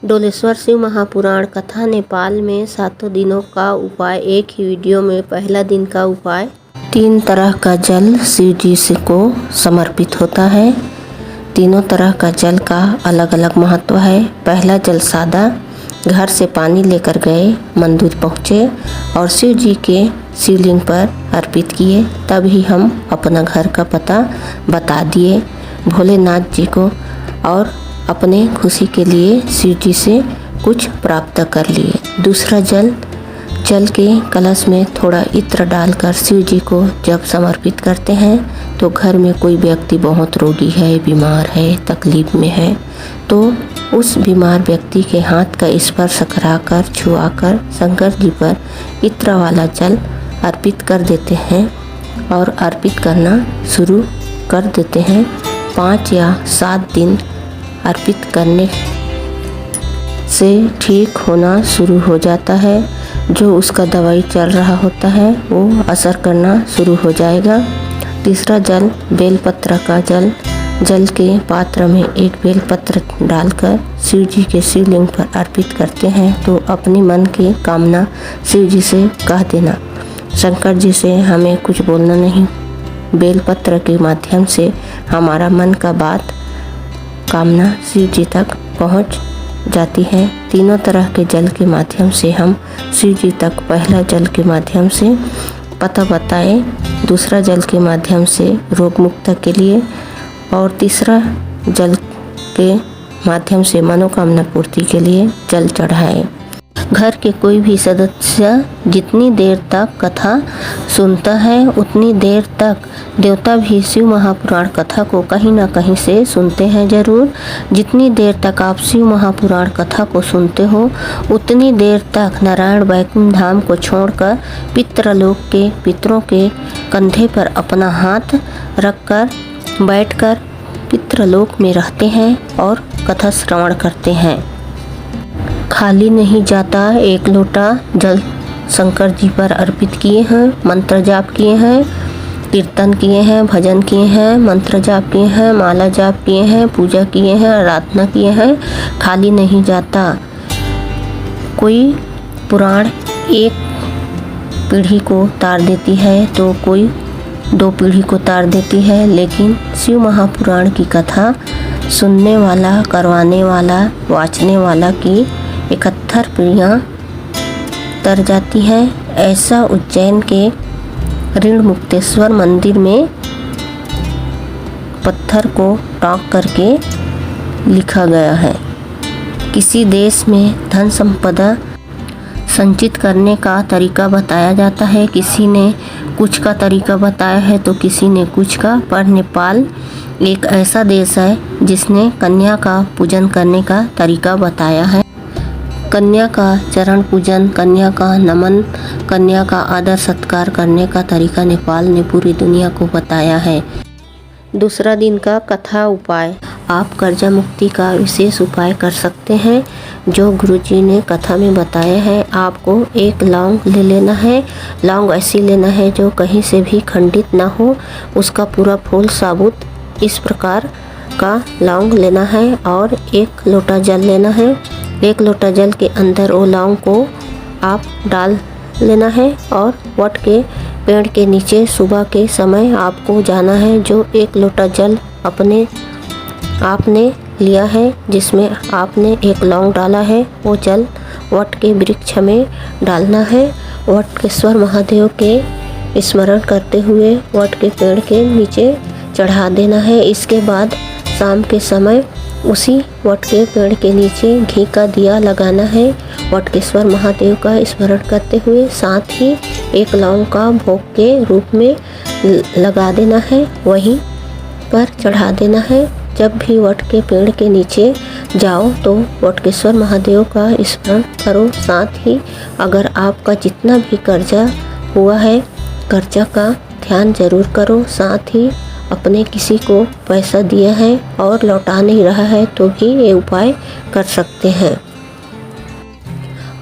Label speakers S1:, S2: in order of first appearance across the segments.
S1: डोलेश्वर शिव महापुराण कथा नेपाल में 7 दिनों का उपाय एक ही वीडियो में। पहला दिन का उपाय। 3 तरह का जल शिव जी से को समर्पित होता है। तीनों तरह का जल का अलग अलग महत्व है। पहला जल सादा, घर से पानी लेकर गए, मंदिर पहुँचे और शिव जी के शिवलिंग पर अर्पित किए। तभी हम अपना घर का पता बता दिए भोलेनाथ जी को और अपने खुशी के लिए शिव जी से कुछ प्राप्त कर लिए। दूसरा जल के कलश में थोड़ा इत्र डालकर शिव जी को जब समर्पित करते हैं तो घर में कोई व्यक्ति बहुत रोगी है, बीमार है, तकलीफ में है तो उस बीमार व्यक्ति के हाथ का स्पर्श कराकर छुआकर शंकर जी पर इत्र वाला जल अर्पित कर देते हैं और अर्पित करना शुरू कर देते हैं। 5 या 7 दिन अर्पित करने से ठीक होना शुरू हो जाता है। जो उसका दवाई चल रहा होता है वो असर करना शुरू हो जाएगा। तीसरा जल बेलपत्र का जल के पात्र में एक बेलपत्र डालकर शिव जी के शिवलिंग पर अर्पित करते हैं तो अपनी मन की कामना शिव जी से कह देना। शंकर जी से हमें कुछ बोलना नहीं, बेलपत्र के माध्यम से हमारा मन का बात कामना शिव जी तक पहुंच जाती है। तीनों तरह के जल के माध्यम से हम शिव जी तक पहला जल के माध्यम से पता बताए, दूसरा जल के माध्यम से रोग मुक्त के लिए और तीसरा जल के माध्यम से मनोकामना पूर्ति के लिए जल चढ़ाए। घर के कोई भी सदस्य जितनी देर तक कथा सुनता है उतनी देर तक देवता भी शिव महापुराण कथा को कहीं ना कहीं से सुनते हैं जरूर। जितनी देर तक आप शिव महापुराण कथा को सुनते हो उतनी देर तक नारायण वैकुंठ धाम को छोड़कर पितृलोक के पितरों के कंधे पर अपना हाथ रखकर बैठकर पितृलोक में रहते हैं और कथा श्रवण करते हैं। खाली नहीं जाता। 1 लोटा जल शंकर जी पर अर्पित किए हैं, मंत्र जाप किए हैं, कीर्तन किए हैं, भजन किए हैं, मंत्र जाप किए हैं, माला जाप किए हैं, पूजा किए हैं, आराधना किए हैं। खाली नहीं जाता। कोई पुराण एक पीढ़ी को तार देती है तो कोई 2 पीढ़ी को तार देती है, लेकिन शिव महापुराण की कथा सुनने वाला, करवाने वाला, वाचने वाला की 71 पीढ़ियाँ तर जाती हैं। ऐसा उज्जैन के ऋण मुक्तेश्वर मंदिर में पत्थर को टाँक करके लिखा गया है। किसी देश में धन संपदा संचित करने का तरीका बताया जाता है, किसी ने कुछ का तरीका बताया है तो किसी ने कुछ का। पर नेपाल एक ऐसा देश है जिसने कन्या का पूजन करने का तरीका बताया है। कन्या का चरण पूजन, कन्या का नमन, कन्या का आदर सत्कार करने का तरीका नेपाल ने पूरी दुनिया को बताया है। दूसरा दिन का कथा उपाय। आप कर्जा मुक्ति का विशेष उपाय कर सकते हैं जो गुरुजी ने कथा में बताया है। आपको 1 लौंग ले लेना है। लौंग ऐसी लेना है जो कहीं से भी खंडित ना हो, उसका पूरा फूल साबुत इस प्रकार का लौंग लेना है और 1 लोटा जल लेना है। 1 लोटा जल के अंदर वो लौंग को आप डाल लेना है और वट के पेड़ के नीचे सुबह के समय आपको जाना है। जो 1 लोटा जल आपने लिया है जिसमें आपने 1 लौंग डाला है वो जल वट के वृक्ष में डालना है। वटकेश्वर महादेव के स्मरण करते हुए वट के पेड़ के नीचे चढ़ा देना है। इसके बाद शाम के समय उसी वट के पेड़ के नीचे घी का दिया लगाना है वटकेश्वर महादेव का स्मरण करते हुए। साथ ही 1 लौंग का भोग के रूप में लगा देना है, वहीं पर चढ़ा देना है। जब भी वट के पेड़ के नीचे जाओ तो वटकेश्वर महादेव का स्मरण करो। साथ ही अगर आपका जितना भी कर्जा हुआ है कर्जा का ध्यान जरूर करो। साथ ही अपने किसी को पैसा दिया है और लौटा नहीं रहा है तो भी ये उपाय कर सकते हैं।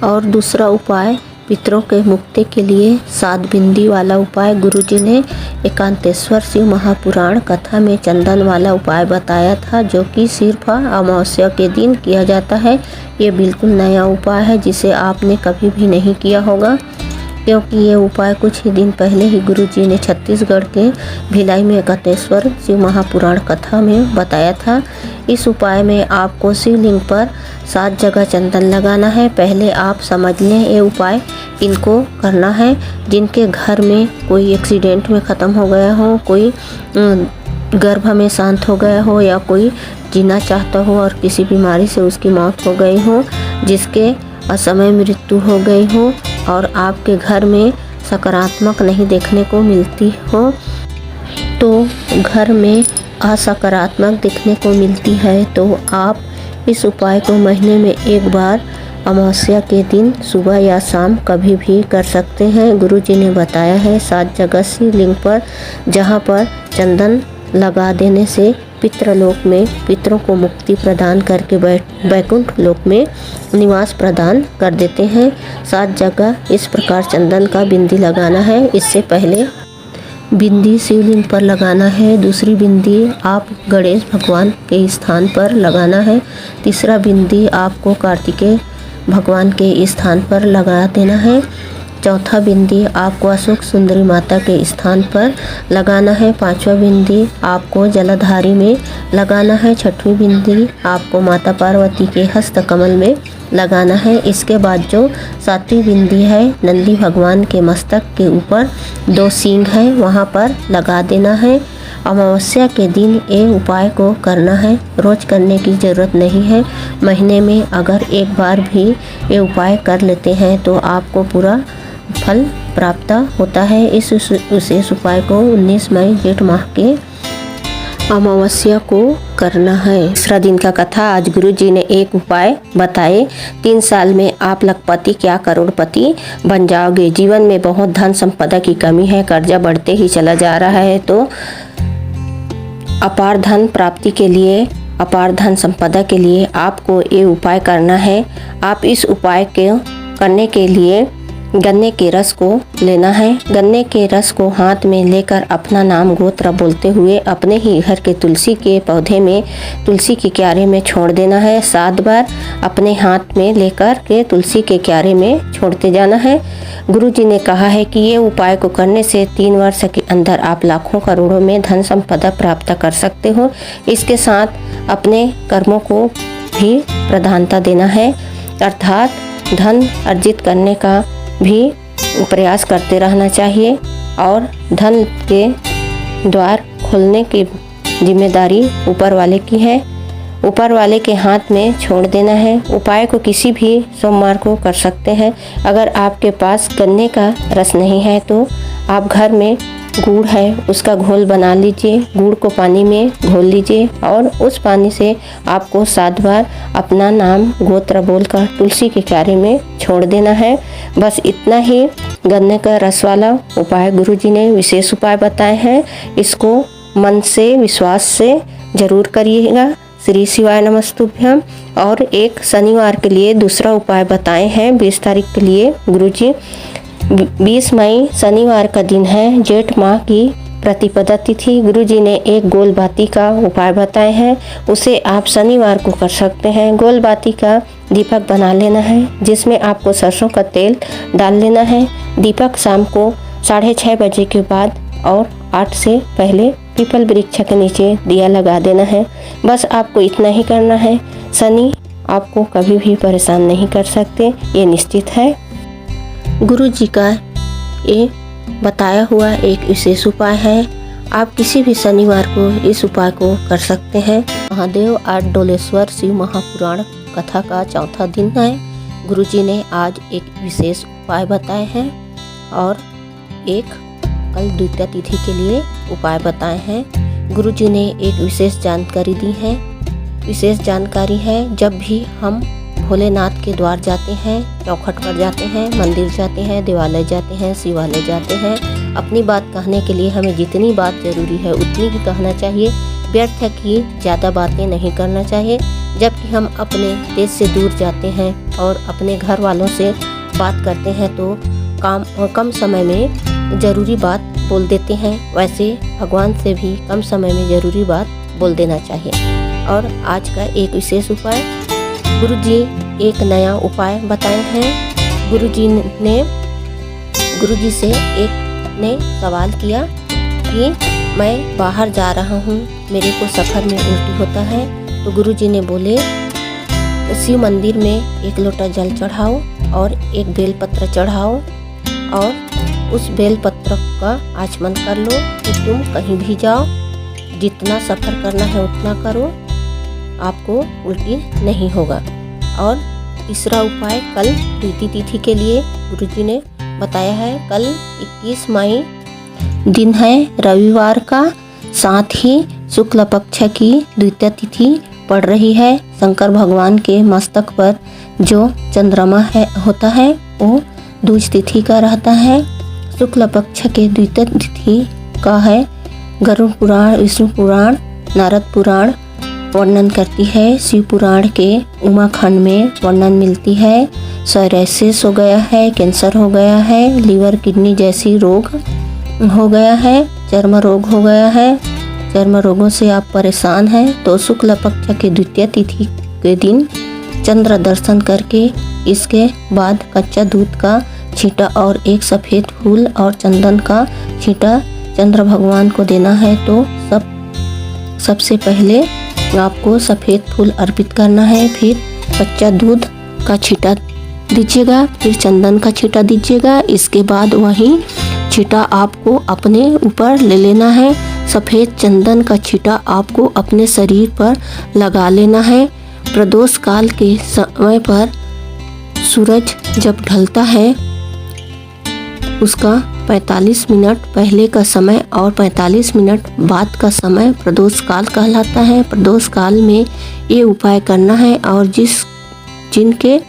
S1: और दूसरा उपाय पितरों के मुक्ति के लिए 7 बिंदी वाला उपाय गुरुजी ने एकांतेश्वर शिव महापुराण कथा में चंदन वाला उपाय बताया था, जो कि सिर्फ अमावस्या के दिन किया जाता है। ये बिल्कुल नया उपाय है जिसे आपने कभी भी नहीं किया होगा, क्योंकि ये उपाय कुछ ही दिन पहले ही गुरुजी ने छत्तीसगढ़ के भिलाई में एकांतेश्वर शिव महापुराण कथा में बताया था। इस उपाय में आपको शिवलिंग पर 7 जगह चंदन लगाना है। पहले आप समझ लें ये उपाय इनको करना है जिनके घर में कोई एक्सीडेंट में ख़त्म हो गया हो, कोई गर्भ में शांत हो गया हो, या कोई जीना चाहता हो और किसी बीमारी से उसकी मौत हो गई हो, जिसके असमय मृत्यु हो गई हो और आपके घर में सकारात्मक नहीं देखने को मिलती हो, तो घर में असकारात्मक दिखने को मिलती है, तो आप इस उपाय को महीने में एक बार अमावस्या के दिन सुबह या शाम कभी भी कर सकते हैं। गुरुजी ने बताया है 7 जगह शिवलिंग पर, जहां पर चंदन लगा देने से पितृलोक में पितरों को मुक्ति प्रदान करके वैकुंठ लोक में निवास प्रदान कर देते हैं। 7 जगह इस प्रकार चंदन का बिंदी लगाना है। इससे पहले बिंदी शिवलिंग पर लगाना है, दूसरी बिंदी आप गणेश भगवान के स्थान पर लगाना है, तीसरा बिंदी आपको कार्तिकेय भगवान के स्थान पर लगा देना है, चौथा बिंदी आपको अशोक सुंदरी माता के स्थान पर लगाना है, 5वां बिंदी आपको जलाधारी में लगाना है, 6वीं बिंदी आपको माता पार्वती के हस्त कमल में लगाना है। इसके बाद जो 7वीं बिंदी है नंदी भगवान के मस्तक के ऊपर 2 सींग है वहाँ पर लगा देना है। अमावस्या के दिन ये उपाय को करना है, रोज़ करने की ज़रूरत नहीं है। महीने में अगर एक बार भी ये उपाय कर लेते हैं तो आपको पूरा फल प्राप्त होता है। इस विशेष उपाय को 19 मई जेठ माह के अमावस्या को करना है। तीसरा दिन का कथा। आज गुरुजी ने एक उपाय बताए। 3 साल में आप लखपति क्या करोड़पति बन जाओगे। जीवन में बहुत धन संपदा की कमी है, कर्जा बढ़ते ही चला जा रहा है, तो अपार धन प्राप्ति के लिए, अपार धन संपदा के लिए आपको ये उपाय करना है। आप इस उपाय के करने के लिए गन्ने के रस को लेना है। गन्ने के रस को हाथ में लेकर अपना नाम गोत्र बोलते हुए अपने ही घर के तुलसी के पौधे में, तुलसी के क्यारे में छोड़ देना है। 7 बार अपने हाथ में लेकर के तुलसी के क्यारे में छोड़ते जाना है। गुरुजी ने कहा है कि ये उपाय को करने से 3 वर्ष के अंदर आप लाखों करोड़ों में धन संपदा प्राप्त कर सकते हो। इसके साथ अपने कर्मों को भी प्रधानता देना है, अर्थात धन अर्जित करने का भी प्रयास करते रहना चाहिए और धन के द्वार खोलने की जिम्मेदारी ऊपर वाले की है। ऊपर वाले के हाथ में छोड़ देना है। उपाय को किसी भी सोमवार को कर सकते हैं। अगर आपके पास गन्ने का रस नहीं है तो आप घर में गुड़ है उसका घोल बना लीजिए, गुड़ को पानी में घोल लीजिए और उस पानी से आपको 7 बार अपना नाम गोत्र बोलकर तुलसी के क्यारे में छोड़ देना है। बस इतना ही गन्ने का रस वाला उपाय गुरुजी ने विशेष उपाय बताए हैं। इसको मन से, विश्वास से जरूर करिएगा। श्री शिवाय नमस्तुभ्यम। और एक शनिवार के लिए दूसरा उपाय बताए हैं 20 तारीख के लिए गुरुजी। 20 मई शनिवार का दिन है, जेठ माह की प्रतिपदा तिथि। गुरुजी ने एक गोल बाती का उपाय बताए हैं, उसे आप शनिवार को कर सकते हैं। गोल बाती का दीपक बना लेना है, जिसमें आपको सरसों का तेल डाल लेना है। दीपक शाम को 6:30 बजे के बाद और 8 से पहले पीपल वृक्ष के नीचे दिया लगा देना है। बस आपको इतना ही करना है। शनि आपको कभी भी परेशान नहीं कर सकते, ये निश्चित है। गुरुजी का ये बताया हुआ एक विशेष उपाय है। आप किसी भी शनिवार को इस उपाय को कर सकते हैं। महादेव आठ डोलेश्वर शिव महापुराण कथा का 4था दिन है। गुरुजी ने आज एक विशेष उपाय बताए हैं और एक कल द्वितीया तिथि के लिए उपाय बताए हैं। गुरुजी ने एक विशेष जानकारी दी है। विशेष जानकारी है, जब भी हम भोलेनाथ के द्वार जाते हैं, चौखट पर जाते हैं, मंदिर जाते हैं, देवालय जाते हैं, शिवालय जाते हैं, अपनी बात कहने के लिए हमें जितनी बात जरूरी है उतनी ही कहना चाहिए। व्यर्थ है कि ज़्यादा बातें नहीं करना चाहिए। जबकि हम अपने देश से दूर जाते हैं और अपने घर वालों से बात करते हैं तो कम समय में ज़रूरी बात बोल देते हैं, वैसे भगवान से भी कम समय में ज़रूरी बात बोल देना चाहिए। और आज का एक विशेष उपाय, गुरुजी एक नया उपाय बताए हैं। गुरुजी से एक ने सवाल किया कि मैं बाहर जा रहा हूँ, मेरे को सफ़र में उल्टी होता है। तो गुरुजी ने बोले शिव मंदिर में 1 लोटा जल चढ़ाओ और एक बेलपत्र चढ़ाओ और उस बेलपत्र का आचमन कर लो कि तुम कहीं भी जाओ, जितना सफ़र करना है उतना करो, आपको उल्टी नहीं होगा। और तीसरा उपाय कल द्वितीय तिथि के लिए गुरुजी ने बताया है। कल 21 मई दिन है, रविवार का, साथ ही शुक्ल पक्ष की द्वितीय तिथि पड़ रही है। शंकर भगवान के मस्तक पर जो चंद्रमा होता है वो दूज तिथि का रहता है। शुक्ल पक्ष के द्वितीय तिथि का है। गरुड़ पुराण, विष्णु पुराण, नारद पुराण वर्णन करती है। शिव पुराण के उमा खंड में वर्णन मिलती है। सोराइसिस हो गया है, कैंसर हो गया है, लीवर किडनी जैसी रोग हो गया है, चर्म रोग हो गया है, चर्म रोगों से आप परेशान हैं तो शुक्ल पक्ष के द्वितीय तिथि के दिन चंद्र दर्शन करके इसके बाद कच्चा दूध का छींटा और एक सफ़ेद फूल और चंदन का छींटा चंद्र भगवान को देना है। तो सबसे पहले आपको सफ़ेद फूल अर्पित करना है, फिर कच्चा दूध का छींटा दीजिएगा, फिर चंदन का छींटा दीजिएगा। इसके बाद वही छींटा आपको अपने ऊपर ले लेना है। सफ़ेद चंदन का छींटा आपको अपने शरीर पर लगा लेना है। प्रदोष काल के समय पर सूरज जब ढलता है उसका 45 मिनट पहले का समय और 45 मिनट बाद का समय प्रदोष काल कहलाता है। प्रदोष काल में ये उपाय करना है। और जिनके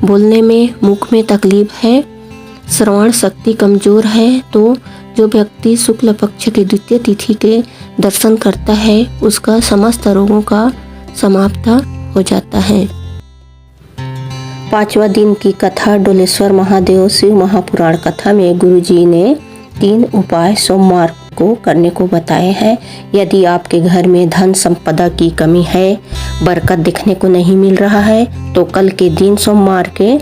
S1: बोलने में, मुख में तकलीफ है, श्रवण शक्ति कमज़ोर है, तो जो व्यक्ति शुक्ल पक्ष की द्वितीय तिथि के दर्शन करता है उसका समस्त रोगों का समाप्त हो जाता है। 5वां दिन की कथा डोलेश्वर महादेव शिव महापुराण कथा में गुरुजी ने 3 उपाय सोमवार को करने को बताए हैं। यदि आपके घर में धन संपदा की कमी है, बरकत दिखने को नहीं मिल रहा है, तो कल के दिन सोमवार के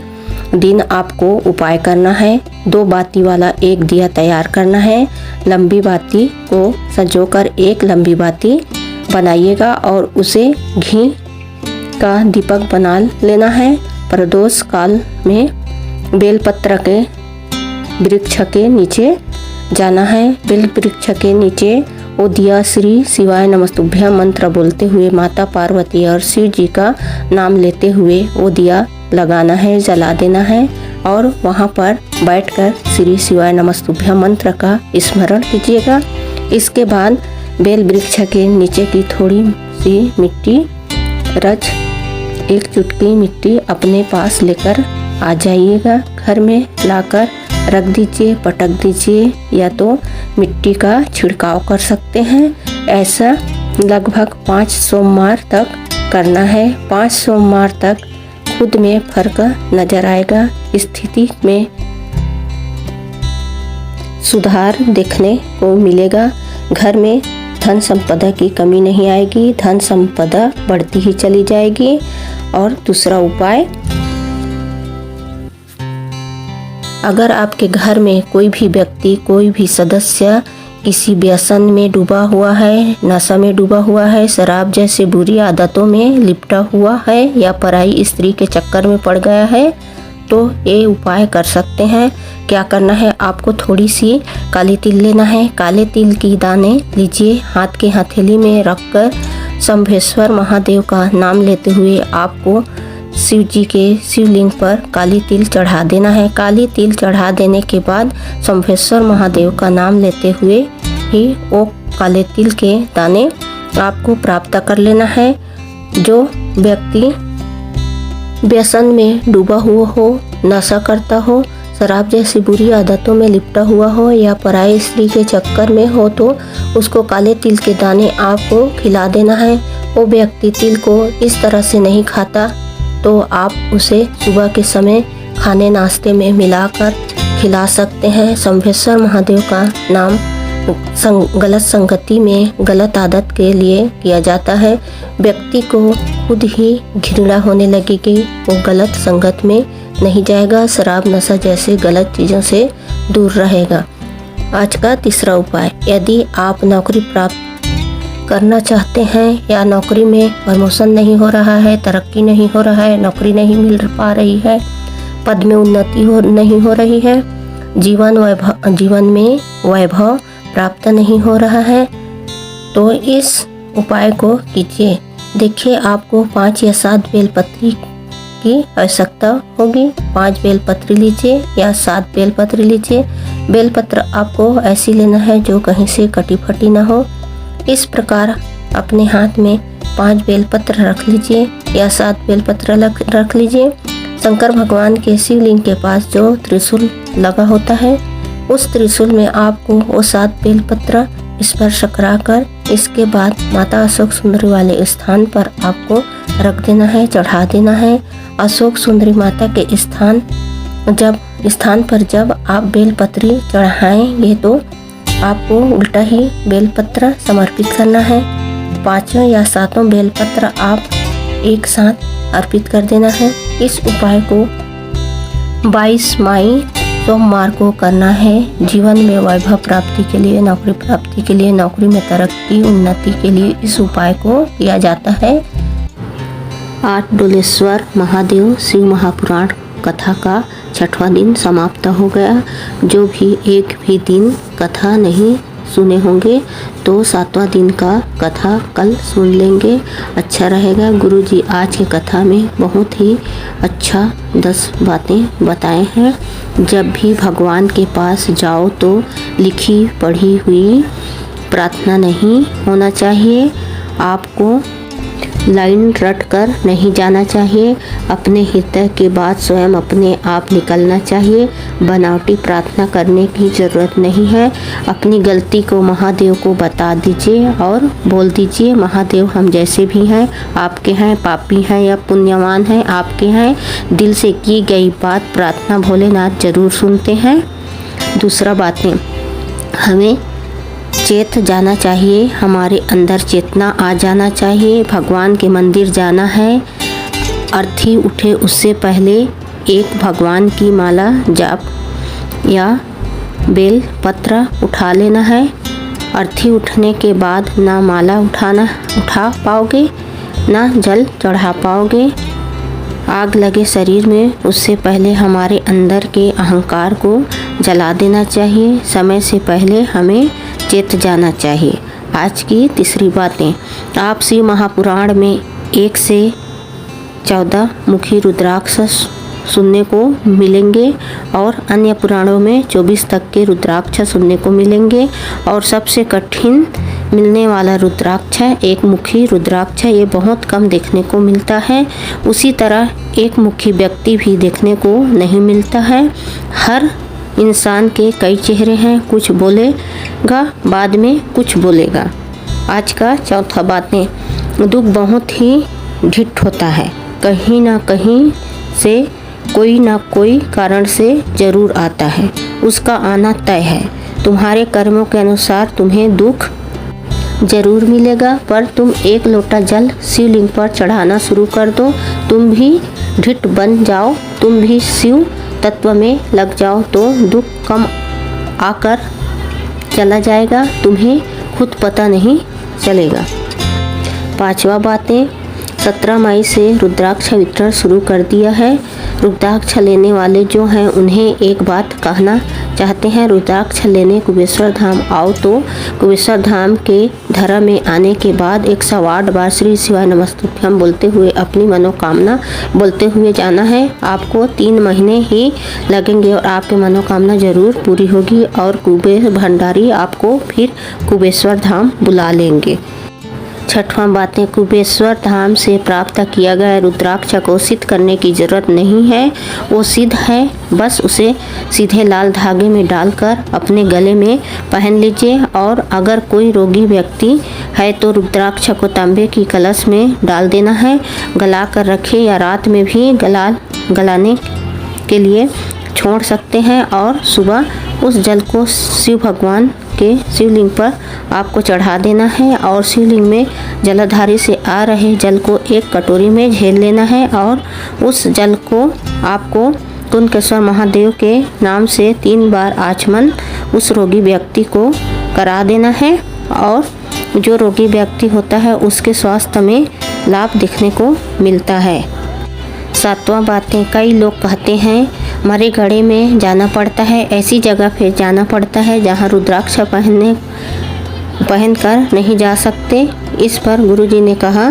S1: दिन आपको उपाय करना है। 2 बाती वाला एक दिया तैयार करना है। लंबी बाती को संजोकर एक लंबी बाती बनाइएगा और उसे घी का दीपक बना लेना है। प्रदोष काल में बेलपत्र के वृक्ष के नीचे जाना है। बेल वृक्ष के नीचे वो दिया श्री शिवाय नमस्तुभ्यं मंत्र बोलते हुए माता पार्वती और शिव जी का नाम लेते हुए वो दिया लगाना है, जला देना है और वहाँ पर बैठकर श्री शिवाय नमस्तुभ्यं मंत्र का स्मरण कीजिएगा। इसके बाद बेल वृक्ष के नीचे की थोड़ी सी मिट्टी रच, 1 चुटकी मिट्टी अपने पास लेकर आ जाइएगा। घर में लाकर रख दीजिए, पटक दीजिए या तो मिट्टी का छिड़काव कर सकते हैं। ऐसा लगभग 5 सोमवार तक करना है। 5 सोमवार तक खुद में फर्क नजर आएगा, स्थिति में सुधार देखने को मिलेगा। घर में धन संपदा की कमी नहीं आएगी, धन संपदा बढ़ती ही चली जाएगी। और दूसरा उपाय, अगर आपके घर में कोई भी व्यक्ति, कोई भी सदस्य किसी व्यसन में डूबा हुआ है, नशा में डूबा हुआ है, शराब जैसे बुरी आदतों में लिपटा हुआ है या पराई स्त्री के चक्कर में पड़ गया है, तो ये उपाय कर सकते हैं। क्या करना है, आपको थोड़ी सी काली तिल लेना है। काले तिल की दाने लीजिए, हाथ के हथेली में रखकर शंभेश्वर महादेव का नाम लेते हुए आपको शिव जी के शिवलिंग पर काली तिल चढ़ा देना है। काली तिल चढ़ा देने के बाद शंभेश्वर महादेव का नाम लेते हुए ही वो काले तिल के दाने आपको प्राप्त कर लेना है। जो व्यक्ति व्यसन में डूबा हुआ हो, नशा करता हो, शराब जैसी बुरी आदतों में लिपटा हुआ हो या पराई स्त्री के चक्कर में हो, तो उसको काले तिल के दाने आपको खिला देना है। वो व्यक्ति तिल को इस तरह से नहीं खाता तो आप उसे सुबह के समय खाने नाश्ते में मिलाकर खिला सकते हैं। शंभेश्वर महादेव का नाम गलत संगति में गलत आदत के लिए किया जाता है। व्यक्ति को खुद ही घृणा होने लगेगी, वो गलत संगत में नहीं जाएगा, शराब नशा जैसे गलत चीज़ों से दूर रहेगा। आज का तीसरा उपाय, यदि आप नौकरी प्राप्त करना चाहते हैं या नौकरी में प्रमोशन नहीं हो रहा है, तरक्की नहीं हो रहा है, नौकरी नहीं मिल पा रही है, पद में उन्नति नहीं हो रही है, जीवन में वैभव प्राप्त नहीं हो रहा है, तो इस उपाय को कीजिए। देखिए, आपको 5 या 7 बेलपत्री की आवश्यकता होगी। 5 बेलपत्री लीजिए या 7 बेलपत्री लीजिए। बेलपत्र आपको ऐसी लेना है जो कहीं से कटी फटी ना हो। इस प्रकार अपने हाथ में 5 बेलपत्र रख लीजिए या 7 बेलपत्र रख लीजिए। शंकर भगवान के शिवलिंग के पास जो त्रिशूल लगा होता है, उस त्रिशूल में आपको वो 7 बेलपत्र स्पर्श कराकर इसके बाद माता अशोक सुंदरी वाले स्थान पर आपको रख देना है, चढ़ा देना है। अशोक सुंदरी माता के स्थान पर जब आप बेलपत्री चढ़ाएंगे तो आपको उल्टा ही बेलपत्र समर्पित करना है। 5 या 7 बेलपत्र आप एक साथ अर्पित कर देना है। इस उपाय को 22 मई सोमवार को करना है। जीवन में वैभव प्राप्ति के लिए, नौकरी प्राप्ति के लिए, नौकरी में तरक्की उन्नति के लिए इस उपाय को किया जाता है। 8 डोलेश्वर महादेव शिव महापुराण कथा का 6वां दिन समाप्त हो गया। जो भी एक भी दिन कथा नहीं सुने होंगे तो 7वां दिन का कथा कल सुन लेंगे, अच्छा रहेगा। गुरुजी आज की कथा में बहुत ही अच्छा 10 बातें बताए हैं। जब भी भगवान के पास जाओ तो लिखी पढ़ी हुई प्रार्थना नहीं होना चाहिए। आपको लाइन रट कर नहीं जाना चाहिए। अपने हृदय की बात स्वयं अपने आप निकलना चाहिए। बनावटी प्रार्थना करने की ज़रूरत नहीं है। अपनी गलती को महादेव को बता दीजिए और बोल दीजिए, महादेव हम जैसे भी हैं आपके हैं, पापी हैं या पुण्यवान हैं आपके हैं। दिल से की गई बात प्रार्थना भोलेनाथ जरूर सुनते हैं। दूसरा बातें, हमें चेत जाना चाहिए, हमारे अंदर चेतना आ जाना चाहिए। भगवान के मंदिर जाना है, अर्थी उठे उससे पहले एक भगवान की माला जाप या बेल पत्र उठा लेना है। अर्थी उठने के बाद ना माला उठा पाओगे ना जल चढ़ा पाओगे। आग लगे शरीर में उससे पहले हमारे अंदर के अहंकार को जला देना चाहिए। समय से पहले हमें चेत जाना चाहिए। आज की तीसरी बातें, आप शिव महापुराण में 1 से 14 मुखी रुद्राक्ष सुनने को मिलेंगे और अन्य पुराणों में 24 तक के रुद्राक्ष सुनने को मिलेंगे। और सबसे कठिन मिलने वाला रुद्राक्ष है एक मुखी रुद्राक्ष। ये बहुत कम देखने को मिलता है। उसी तरह एक मुखी व्यक्ति भी देखने को नहीं मिलता है। हर इंसान के कई चेहरे हैं, कुछ बोलेगा बाद में कुछ बोलेगा। आज का चौथा बातें, दुख बहुत ही ढिठ होता है, कहीं ना कहीं से कोई ना कोई कारण से जरूर आता है, उसका आना तय है। तुम्हारे कर्मों के अनुसार तुम्हें दुख जरूर मिलेगा, पर तुम 1 लोटा जल शिवलिंग पर चढ़ाना शुरू कर दो। तुम भी ढिठ बन जाओ, तुम भी शिव तत्व में लग जाओ तो दुख कम आकर चला जाएगा, तुम्हें खुद पता नहीं चलेगा। 5वां बातें, 17 मई से रुद्राक्ष वितरण शुरू कर दिया है। रुद्राक्ष लेने वाले जो हैं उन्हें एक बात कहना चाहते हैं, रुद्राक्ष लेने कुबेश्वर धाम आओ तो कुबेश्वर धाम के धरा में आने के बाद 108 बार श्री शिवाय नमस्तुभ्यम बोलते हुए अपनी मनोकामना बोलते हुए जाना है। आपको 3 महीने ही लगेंगे और आपकी मनोकामना जरूर पूरी होगी और कुबेर भंडारी आपको फिर कुबेश्वर धाम बुला लेंगे। 6वां बातें, कुबेश्वर धाम से प्राप्त किया गया रुद्राक्ष को सिद्ध करने की जरूरत नहीं है, वो सिद्ध है। बस उसे सीधे लाल धागे में डालकर अपने गले में पहन लीजिए। और अगर कोई रोगी व्यक्ति है तो रुद्राक्ष को तांबे की कलश में डाल देना है, गला कर रखे या रात में भी गलाने के लिए छोड़ सकते हैं और सुबह उस जल को शिव भगवान के शिवलिंग पर आपको चढ़ा देना है और शिवलिंग में जलाधारी से आ रहे जल को एक कटोरी में झेल लेना है और उस जल को आपको कुंडकेश्वर महादेव के नाम से 3 बार आचमन उस रोगी व्यक्ति को करा देना है और जो रोगी व्यक्ति होता है उसके स्वास्थ्य में लाभ दिखने को मिलता है। 7वां बातें, कई लोग कहते हैं मरे घड़े में जाना पड़ता है, ऐसी जगह पे जाना पड़ता है जहाँ रुद्राक्ष पहनकर नहीं जा सकते। इस पर गुरुजी ने कहा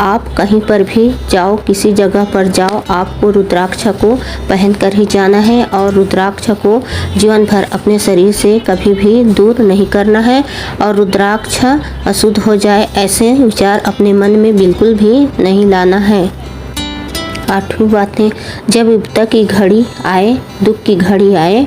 S1: आप कहीं पर भी जाओ, किसी जगह पर जाओ, आपको रुद्राक्ष को पहनकर ही जाना है और रुद्राक्ष को जीवन भर अपने शरीर से कभी भी दूर नहीं करना है और रुद्राक्ष अशुद्ध हो जाए ऐसे विचार अपने मन में बिल्कुल भी नहीं लाना है। 8वीं बातें, जब विपदा की घड़ी आए, दुख की घड़ी आए,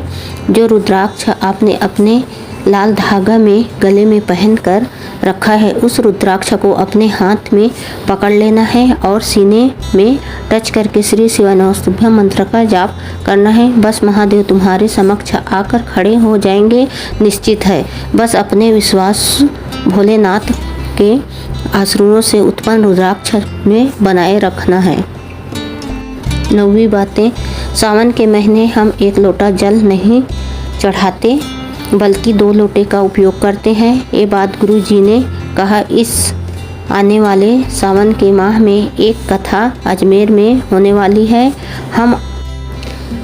S1: जो रुद्राक्ष आपने अपने लाल धागा में गले में पहन कर रखा है उस रुद्राक्ष को अपने हाथ में पकड़ लेना है और सीने में टच करके श्री शिवानमस्तुभ्यम मंत्र का जाप करना है। बस महादेव तुम्हारे समक्ष आकर खड़े हो जाएंगे, निश्चित है। बस अपने विश्वास भोलेनाथ के आशीर्वाद से उत्पन्न रुद्राक्ष में बनाए रखना है। 9वीं बातें, सावन के महीने हम 1 लोटा जल नहीं चढ़ाते बल्कि 2 लोटे का उपयोग करते हैं। ये बात गुरु जी ने कहा। इस आने वाले सावन के माह में एक कथा अजमेर में होने वाली है। हम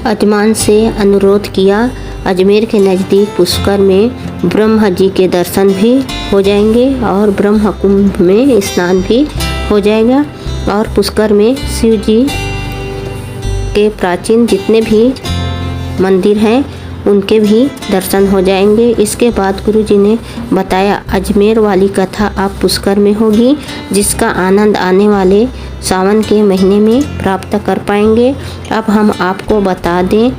S1: अजमान से अनुरोध किया, अजमेर के नज़दीक पुष्कर में ब्रह्मा जी के दर्शन भी हो जाएंगे और ब्रह्म कुंभ में स्नान भी हो जाएगा और पुष्कर में शिव जी के प्राचीन जितने भी मंदिर हैं उनके भी दर्शन हो जाएंगे। इसके बाद गुरुजी ने बताया अजमेर वाली कथा आप पुष्कर में होगी, जिसका आनंद आने वाले सावन के महीने में प्राप्त कर पाएंगे। अब हम आपको बता दें,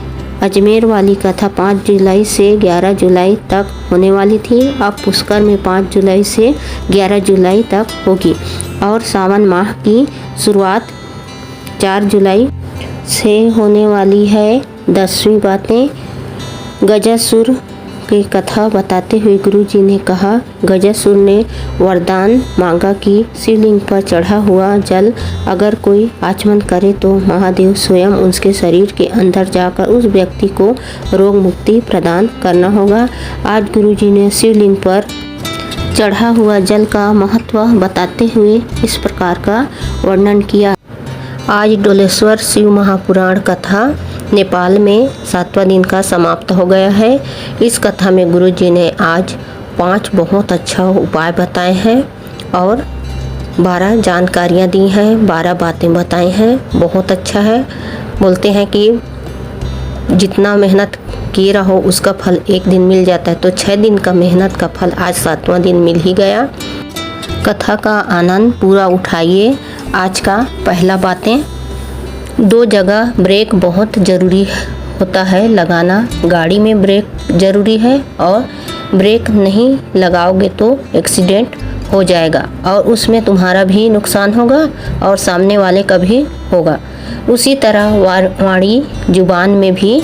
S1: अजमेर वाली कथा 5 जुलाई से 11 जुलाई तक होने वाली थी। अब पुष्कर में 5 जुलाई से 11 जुलाई तक होगी और सावन माह की शुरुआत 4 जुलाई से होने वाली है। 10वीं बातें, गजासुर की कथा बताते हुए गुरुजी ने कहा, गजासुर ने वरदान मांगा कि शिवलिंग पर चढ़ा हुआ जल अगर कोई आचमन करे तो महादेव स्वयं उसके शरीर के अंदर जाकर उस व्यक्ति को रोग मुक्ति प्रदान करना होगा। आज गुरुजी ने शिवलिंग पर चढ़ा हुआ जल का महत्व बताते हुए इस प्रकार का वर्णन किया। आज डोलेश्वर शिव महापुराण कथा नेपाल में 7वां दिन का समाप्त हो गया है। इस कथा में गुरुजी ने आज 5 बहुत अच्छा उपाय बताए हैं और 12 जानकारियाँ दी हैं, 12 बातें बताई हैं। बहुत अच्छा है। बोलते हैं कि जितना मेहनत किए रहो उसका फल एक दिन मिल जाता है, तो 6 दिन का मेहनत का फल आज 7वां दिन मिल ही गया। कथा का आनंद पूरा उठाइए। आज का पहला बातें, 2 जगह ब्रेक बहुत ज़रूरी होता है लगाना। गाड़ी में ब्रेक ज़रूरी है और ब्रेक नहीं लगाओगे तो एक्सीडेंट हो जाएगा और उसमें तुम्हारा भी नुकसान होगा और सामने वाले का भी होगा। उसी तरह वाणी जुबान में भी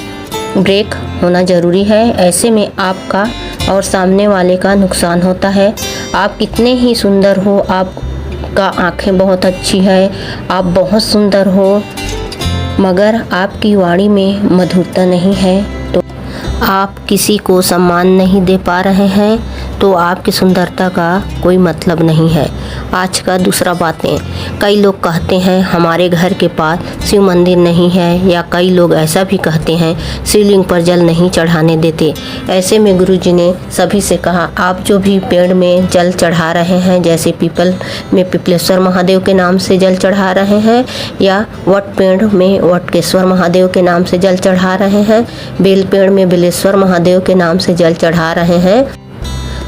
S1: ब्रेक होना ज़रूरी है। ऐसे में आपका और सामने वाले का नुकसान होता है। आप कितने ही सुंदर हो, आपका आँखें बहुत अच्छी है, आप बहुत सुंदर हो, मगर आपकी वाणी में मधुरता नहीं है तो आप किसी को सम्मान नहीं दे पा रहे हैं, तो आपकी सुंदरता का कोई मतलब नहीं है। आज का दूसरा बातें, कई लोग कहते हैं हमारे घर के पास शिव मंदिर नहीं है, या कई लोग ऐसा भी कहते हैं शिवलिंग पर जल नहीं चढ़ाने देते। ऐसे में गुरुजी ने सभी से कहा, आप जो भी पेड़ में जल चढ़ा रहे हैं, जैसे पीपल में पिपलेश्वर महादेव के नाम से जल चढ़ा रहे हैं या वट पेड़ में वटकेश्वर महादेव के नाम से जल चढ़ा रहे हैं, बेल पेड़ में बेलेश्वर महादेव के नाम से जल चढ़ा रहे हैं,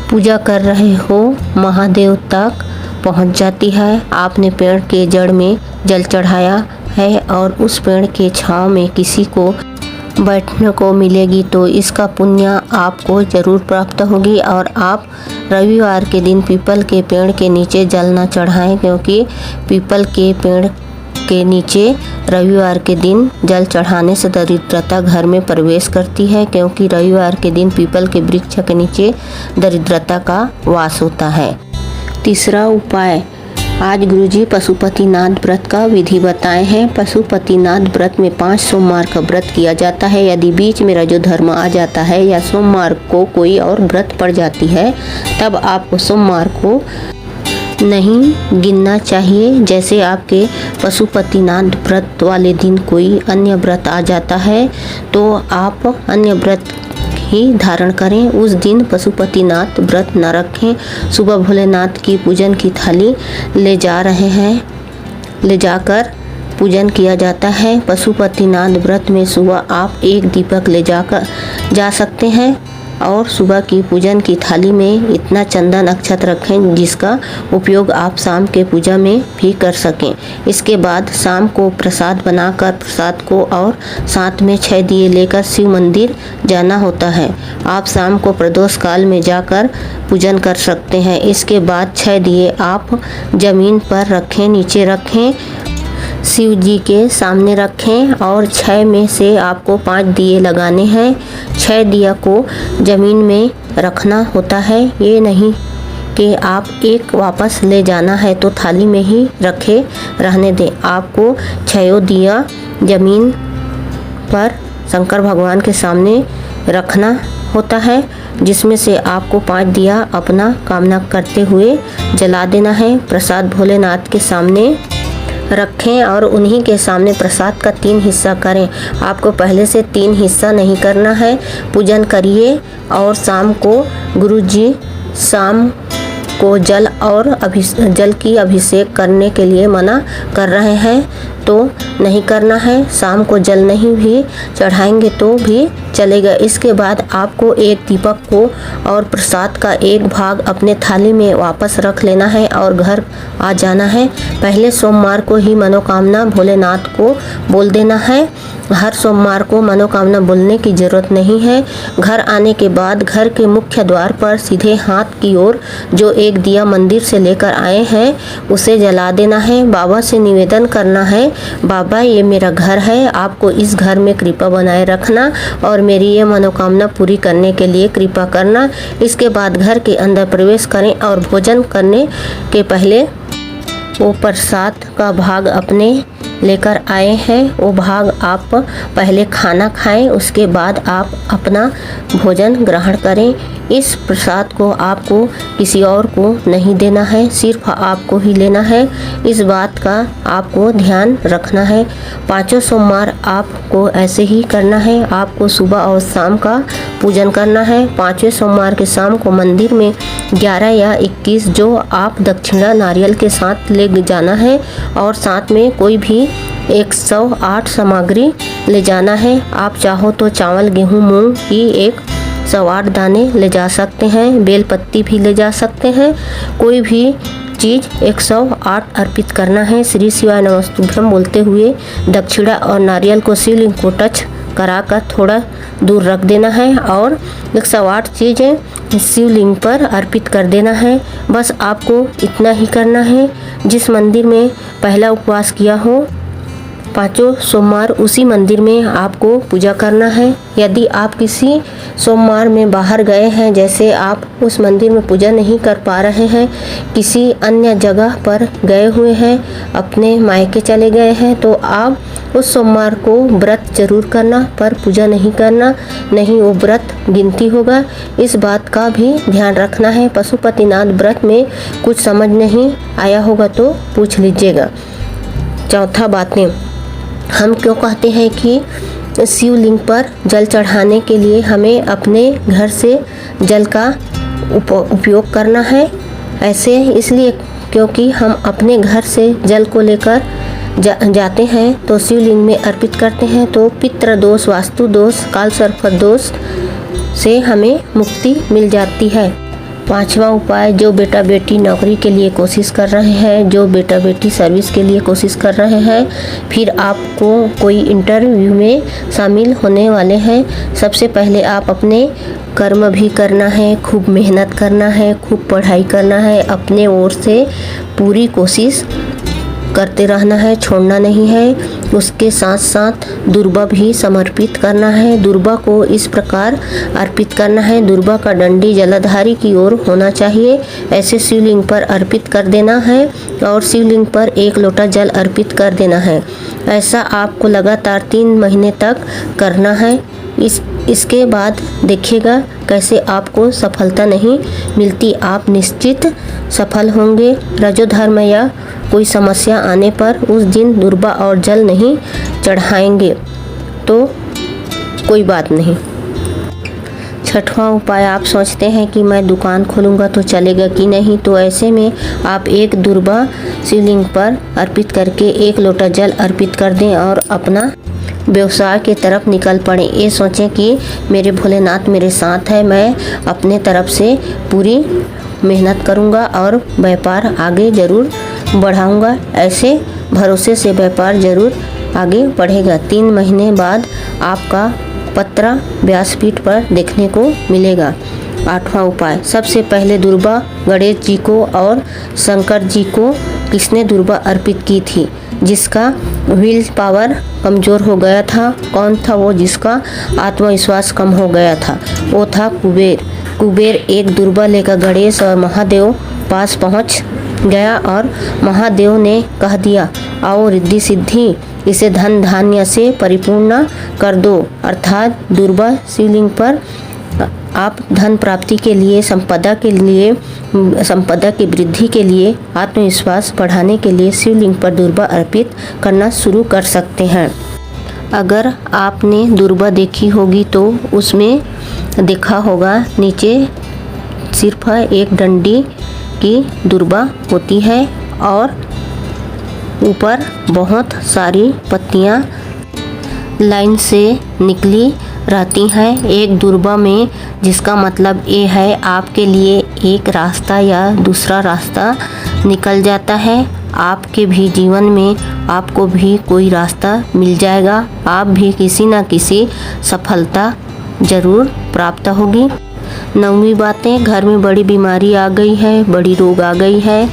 S1: पूजा कर रहे हो, महादेव तक पहुंच जाती है। आपने पेड़ के जड़ में जल चढ़ाया है और उस पेड़ के छांव में किसी को बैठने को मिलेगी, तो इसका पुण्य आपको ज़रूर प्राप्त होगी। और आप रविवार के दिन पीपल के पेड़ के नीचे जल न चढ़ाएं, क्योंकि पीपल के पेड़ के नीचे रविवार के दिन जल चढ़ाने से दरिद्रता घर में प्रवेश करती है, क्योंकि रविवार के दिन पीपल के वृक्ष के नीचे दरिद्रता का वास होता है। तीसरा उपाय, आज गुरुजी पशुपतिनाथ व्रत का विधि बताए हैं। पशुपतिनाथ व्रत में 5 सोमवार का व्रत किया जाता है। यदि बीच में रजोधर्म आ जाता है या सोमवार को कोई और व्रत पड़ जाती है, तब आपको सोमवार को नहीं गिनना चाहिए। जैसे आपके पशुपतिनाथ व्रत वाले दिन कोई अन्य व्रत आ जाता है तो आप अन्य व्रत ही धारण करें। उस दिन पशुपतिनाथ व्रत न रखें। सुबह भोलेनाथ की पूजन की थाली ले जाकर पूजन किया जाता है। पशुपतिनाथ व्रत में सुबह आप 1 दीपक ले जाकर जा सकते हैं और सुबह की पूजन की थाली में इतना चंदन अक्षत रखें जिसका उपयोग आप शाम के पूजा में भी कर सकें। इसके बाद शाम को प्रसाद बनाकर प्रसाद को और साथ में 6 दिए लेकर शिव मंदिर जाना होता है। आप शाम को प्रदोष काल में जाकर पूजन कर सकते हैं। इसके बाद 6 दिए आप जमीन पर रखें, नीचे रखें, शिव जी के सामने रखें और 6 में से आपको 5 दिए लगाने हैं। 6 दिया को ज़मीन में रखना होता है। ये नहीं कि आप एक वापस ले जाना है तो थाली में ही रखे रहने दें। आपको 6 दिया ज़मीन पर शंकर भगवान के सामने रखना होता है, जिसमें से आपको 5 दिया अपना कामना करते हुए जला देना है। प्रसाद भोलेनाथ के सामने रखें और उन्हीं के सामने प्रसाद का 3 हिस्सा करें। आपको पहले से 3 हिस्सा नहीं करना है। पूजन करिए और शाम को गुरुजी शाम को जल की अभिषेक करने के लिए मना कर रहे हैं तो नहीं करना है। शाम को जल नहीं भी चढ़ाएंगे तो भी चलेगा। इसके बाद आपको 1 दीपक को और प्रसाद का 1 भाग अपने थाली में वापस रख लेना है और घर आ जाना है। पहले सोमवार को ही मनोकामना भोलेनाथ को बोल देना है। हर सोमवार को मनोकामना बोलने की ज़रूरत नहीं है। घर आने के बाद घर के मुख्य द्वार पर सीधे हाथ की ओर जो 1 दिया मंदिर से लेकर आए हैं उसे जला देना है। बाबा से निवेदन करना है, बाबा ये मेरा घर है, आपको इस घर में कृपा बनाए रखना और मेरी ये मनोकामना पूरी करने के लिए कृपा करना। इसके बाद घर के अंदर प्रवेश करें और भोजन करने के पहले वो प्रसाद का भाग अपने लेकर आए हैं वो भाग आप पहले खाना खाएं, उसके बाद आप अपना भोजन ग्रहण करें। इस प्रसाद को आपको किसी और को नहीं देना है, सिर्फ आपको ही लेना है। इस बात का आपको ध्यान रखना है। 5 सोमवार आपको ऐसे ही करना है। आपको सुबह और शाम का पूजन करना है। 5वें सोमवार के शाम को मंदिर में 11 या 21 जो आप दक्षिणा नारियल के साथ ले जाना है और साथ में कोई भी 108 सामग्री ले जाना है। आप चाहो तो चावल, गेहूँ, मूंग की 108 दाने ले जा सकते हैं। बेल पत्ती भी ले जा सकते हैं। कोई भी चीज़ 108 अर्पित करना है। श्री शिवाय नमस्तुभ्यम बोलते हुए दक्षिणा और नारियल को शिवलिंग को टच कराकर थोड़ा दूर रख देना है और 108 चीज़ें शिवलिंग पर अर्पित कर देना है। बस आपको इतना ही करना है। जिस मंदिर में पहला उपवास किया हो 5 सोमवार उसी मंदिर में आपको पूजा करना है। यदि आप किसी सोमवार में बाहर गए हैं, जैसे आप उस मंदिर में पूजा नहीं कर पा रहे हैं, किसी अन्य जगह पर गए हुए हैं, अपने मायके चले गए हैं, तो आप उस सोमवार को व्रत जरूर करना पर पूजा नहीं करना, नहीं वो व्रत गिनती होगा। इस बात का भी ध्यान रखना है। पशुपतिनाथ व्रत में कुछ समझ नहीं आया होगा तो पूछ लीजिएगा। चौथा बातें, हम क्यों कहते हैं कि शिवलिंग पर जल चढ़ाने के लिए हमें अपने घर से जल का उपयोग करना है। ऐसे इसलिए क्योंकि हम अपने घर से जल को लेकर जाते हैं तो शिवलिंग में अर्पित करते हैं, तो पितृ दोष, वास्तु दोष, काल सर्प दोष से हमें मुक्ति मिल जाती है। 5वां उपाय, जो बेटा बेटी नौकरी के लिए कोशिश कर रहे हैं, जो बेटा बेटी सर्विस के लिए कोशिश कर रहे हैं, फिर आपको कोई इंटरव्यू में शामिल होने वाले हैं, सबसे पहले आप अपने कर्म भी करना है, खूब मेहनत करना है, खूब पढ़ाई करना है, अपने ओर से पूरी कोशिश करते रहना है, छोड़ना नहीं है। उसके साथ साथ दुर्बा भी समर्पित करना है। दुर्बा को इस प्रकार अर्पित करना है। दुर्बा का डंडी जलाधारी की ओर होना चाहिए। ऐसे शिवलिंग पर अर्पित कर देना है और शिवलिंग पर 1 लोटा जल अर्पित कर देना है। ऐसा आपको लगातार 3 महीने तक करना है। इसके बाद देखिएगा कैसे आपको सफलता नहीं मिलती, आप निश्चित सफल होंगे। रजोधर्म या कोई समस्या आने पर उस दिन दुर्बा और जल नहीं चढ़ाएंगे तो कोई बात नहीं। छठवां उपाय, आप सोचते हैं कि मैं दुकान खोलूँगा तो चलेगा कि नहीं, तो ऐसे में आप 1 दुर्बा शिवलिंग पर अर्पित करके 1 लोटा जल अर्पित कर दें और अपना व्यवसाय की तरफ निकल पड़े। ये सोचें कि मेरे भोलेनाथ मेरे साथ है, मैं अपने तरफ से पूरी मेहनत करूँगा और व्यापार आगे ज़रूर बढ़ाऊँगा। ऐसे भरोसे से व्यापार ज़रूर आगे बढ़ेगा। 3 महीने बाद आपका पत्रा व्यासपीठ पर देखने को मिलेगा। 8वां उपाय, सबसे पहले दुर्बा गणेश जी को और शंकर जी को किसने दुर्बा अर्पित की थी? जिसका विल पावर कमज़ोर हो गया था। कौन था वो जिसका आत्मविश्वास कम हो गया था? वो था कुबेर। कुबेर 1 दुर्बा लेकर गणेश और महादेव पास पहुंच गया और महादेव ने कह दिया, आओ रिद्धि सिद्धि, इसे धन धान्य से परिपूर्ण कर दो। अर्थात दुर्बा शिवलिंग पर आप धन प्राप्ति के लिए, संपदा की वृद्धि के लिए, आत्मविश्वास बढ़ाने के लिए शिवलिंग पर दुर्बा अर्पित करना शुरू कर सकते हैं। अगर आपने दुर्बा देखी होगी तो उसमें देखा होगा नीचे सिर्फ 1 डंडी की दुर्बा होती है और ऊपर बहुत सारी पत्तियां लाइन से निकली रहती हैं एक दुर्बा में, जिसका मतलब ये है आपके लिए एक रास्ता या दूसरा रास्ता निकल जाता है। आपके भी जीवन में आपको भी कोई रास्ता मिल जाएगा। आप भी किसी न किसी सफलता ज़रूर प्राप्त होगी। 9वीं बातें, घर में बड़ी बीमारी आ गई है, बड़ी रोग आ गई है,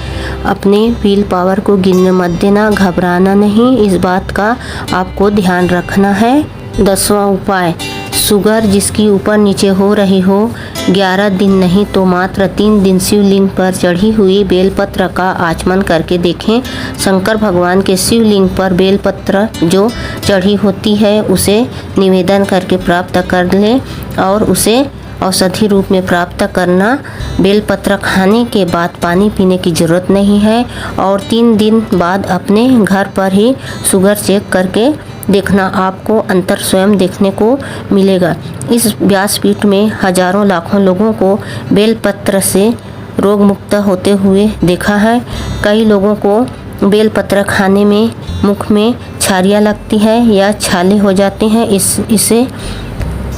S1: अपने विल पावर को गिरने मत देना, घबराना नहीं, इस बात का आपको ध्यान रखना है। 10वां उपाय, शुगर जिसकी ऊपर नीचे हो रही हो, 11 दिन नहीं तो मात्र 3 दिन शिवलिंग पर चढ़ी हुई बेलपत्र का आचमन करके देखें। शंकर भगवान के शिवलिंग पर बेलपत्र जो चढ़ी होती है उसे निवेदन करके प्राप्त कर लें और उसे औषधि रूप में प्राप्त करना। बेलपत्र खाने के बाद पानी पीने की ज़रूरत नहीं है और 3 दिन बाद अपने घर पर ही शुगर चेक करके देखना, आपको अंतर स्वयं देखने को मिलेगा। इस व्यासपीठ में हजारों लाखों लोगों को बेलपत्र से रोग मुक्त होते हुए देखा है। कई लोगों को बेलपत्र खाने में मुख में छारियाँ लगती है या छाले हो जाते हैं।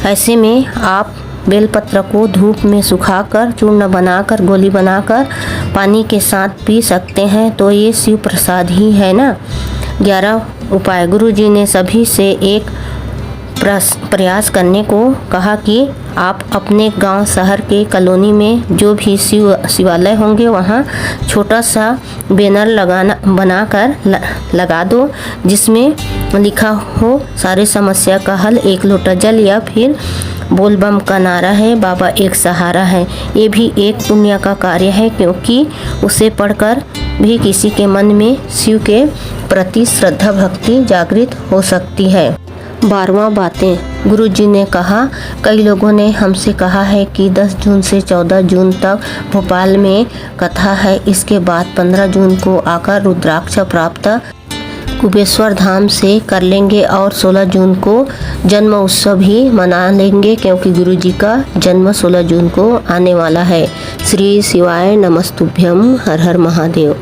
S1: ऐसे में आप बेलपत्र को धूप में सुखाकर चूर्ण बनाकर गोली बनाकर पानी के साथ पी सकते हैं, तो ये शिव प्रसाद ही है ना। 11 उपाय, गुरुजी ने सभी से एक प्रयास करने को कहा कि आप अपने गांव शहर के कॉलोनी में जो भी शिवालय होंगे वहाँ छोटा सा बैनर बनाकर लगा दो, जिसमें लिखा हो सारे समस्या का हल 1 लोटा जल, या फिर बोल बम का नारा है, बाबा एक सहारा है। ये भी एक पुण्य का कार्य है, क्योंकि उसे पढ़कर भी किसी के मन में शिव के प्रति श्रद्धा भक्ति जागृत हो सकती है। 12वां बातें, गुरुजी ने कहा, कई लोगों ने हमसे कहा है कि 10 जून से 14 जून तक भोपाल में कथा है, इसके बाद 15 जून को आकर रुद्राक्ष प्राप्त कुबेश्वर धाम से कर लेंगे और 16 जून को जन्म उत्सव भी मना लेंगे, क्योंकि गुरुजी का जन्म 16 जून को आने वाला है। श्री शिवाय नमस्तुभ्यम, हर हर महादेव।